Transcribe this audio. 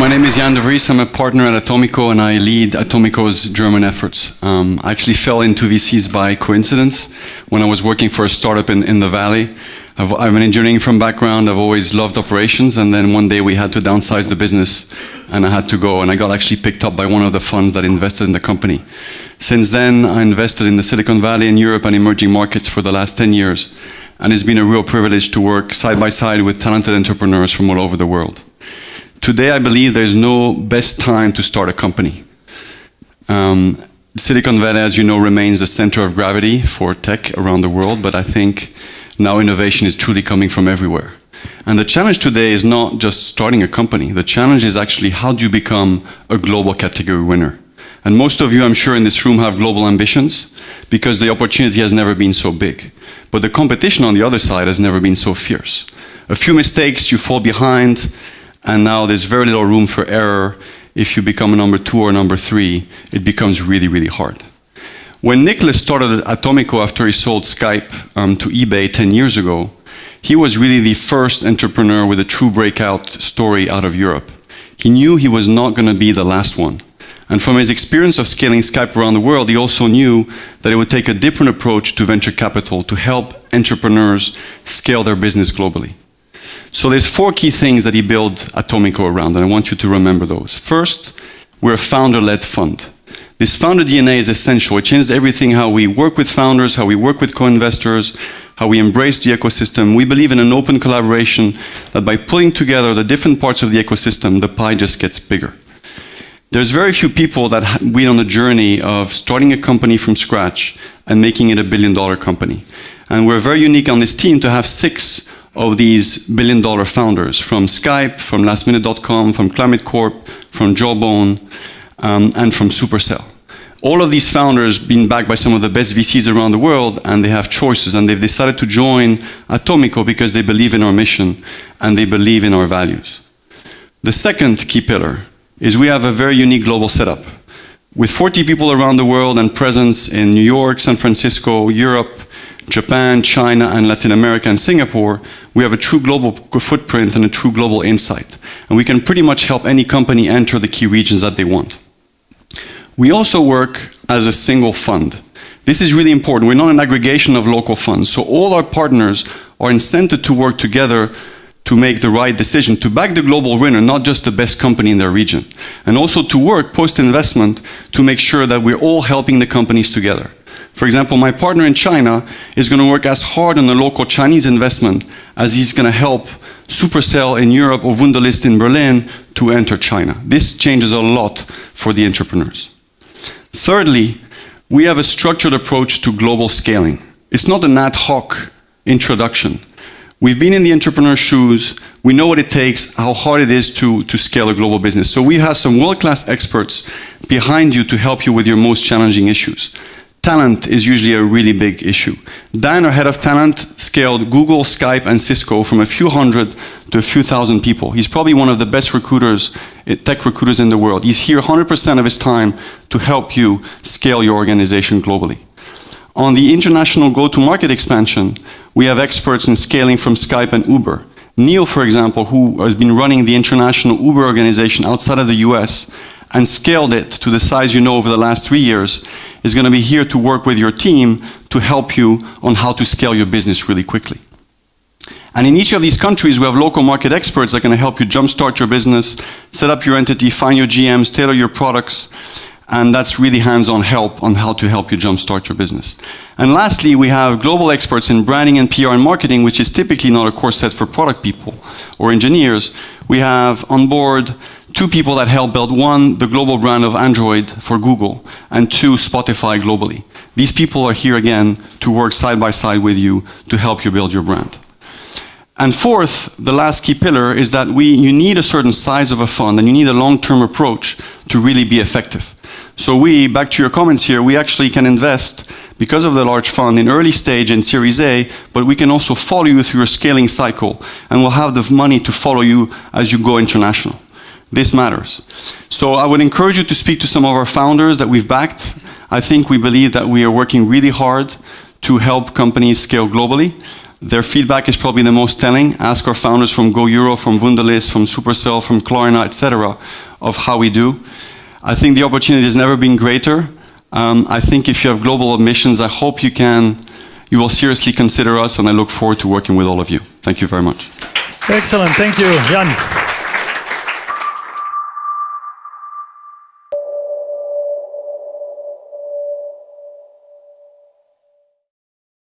my name is Yann de Vries. I'm a partner at Atomico and I lead Atomico's German efforts. I actually fell into VCs by coincidence when I was working for a startup in the Valley. I'm an engineering from background. I've always loved operations, and then one day we had to downsize the business and I had to go, and I got actually picked up by one of the funds that invested in the company. Since then, I invested in the Silicon Valley in Europe and emerging markets for the last 10 years, and it's been a real privilege to work side by side with talented entrepreneurs from all over the world. Today, I believe there's no best time to start a company. Silicon Valley, as you know, remains the center of gravity for tech around the world, but I think now innovation is truly coming from everywhere. And the challenge today is not just starting a company. The challenge is actually how do you become a global category winner? And most of you, I'm sure, in this room have global ambitions because the opportunity has never been so big. But the competition on the other side has never been so fierce. A few mistakes, you fall behind, and now there's very little room for error. If you become a number 2 or number 3, it becomes really, really hard. When Nicholas started at Atomico after he sold Skype to eBay 10 years ago, he was really the first entrepreneur with a true breakout story out of Europe. He knew he was not going to be the last one. And from his experience of scaling Skype around the world, he also knew that it would take a different approach to venture capital to help entrepreneurs scale their business globally. So there's 4 key things that he built Atomico around, and I want you to remember those. First, we're a founder-led fund. This founder DNA is essential. It changes everything, how we work with founders, how we work with co-investors, how we embrace the ecosystem. We believe in an open collaboration that by pulling together the different parts of the ecosystem, the pie just gets bigger. There's very few people that have been on the journey of starting a company from scratch and making it a billion-dollar company. And we're very unique on this team to have 6 of these billion-dollar founders, from Skype, from lastminute.com, from Climate Corp, from Jawbone, and from Supercell. All of these founders been backed by some of the best VCs around the world, and they have choices, and they've decided to join Atomico because they believe in our mission and they believe in our values. The second key pillar is we have a very unique global setup. With 40 people around the world and presence in New York, San Francisco, Europe, Japan, China, and Latin America, and Singapore, we have a true global footprint and a true global insight. And we can pretty much help any company enter the key regions that they want. We also work as a single fund. This is really important. We're not an aggregation of local funds. So all our partners are incented to work together to make the right decision, to back the global winner, not just the best company in their region. And also to work post-investment to make sure that we're all helping the companies together. For example, my partner in China is going to work as hard on the local Chinese investment as he's going to help Supercell in Europe or Wunderlist in Berlin to enter China. This changes a lot for the entrepreneurs. Thirdly, we have a structured approach to global scaling. It's not an ad hoc introduction. We've been in the entrepreneur's shoes. We know what it takes, how hard it is to scale a global business. So we have some world-class experts behind you to help you with your most challenging issues. Talent is usually a really big issue. Dan, our head of talent, scaled Google, Skype, and Cisco from a few hundred to a few thousand people. He's probably one of the best recruiters, tech recruiters in the world. He's here 100% of his time to help you scale your organization globally. On the international go-to-market expansion, we have experts in scaling from Skype and Uber. Neil, for example, who has been running the international Uber organization outside of the US and scaled it to the size you know over the last 3 years, is going to be here to work with your team to help you on how to scale your business really quickly. And in each of these countries, we have local market experts that are going to help you jumpstart your business, set up your entity, find your GMs, tailor your products, and that's really hands-on help on how to help you jumpstart your business. And lastly, we have global experts in branding and PR and marketing, which is typically not a core set for product people or engineers. We have on board 2 people that help build 1, the global brand of Android for Google, and 2, Spotify globally. These people are here again to work side by side with you to help you build your brand. And fourth, the last key pillar is that you need a certain size of a fund and you need a long-term approach to really be effective. So back to your comments here, we actually can invest because of the large fund in early stage and Series A, but we can also follow you through your scaling cycle and we'll have the money to follow you as you go international. This matters. So I would encourage you to speak to some of our founders that we've backed. I think we believe that we are working really hard to help companies scale globally. Their feedback is probably the most telling. Ask our founders from Go Euro, from Wunderlist, from Supercell, from Klarna, etc., of how we do. I think the opportunity has never been greater. I think if you have global ambitions, I hope you will seriously consider us, and I look forward to working with all of you. Thank you very much. Excellent, thank you, Yann.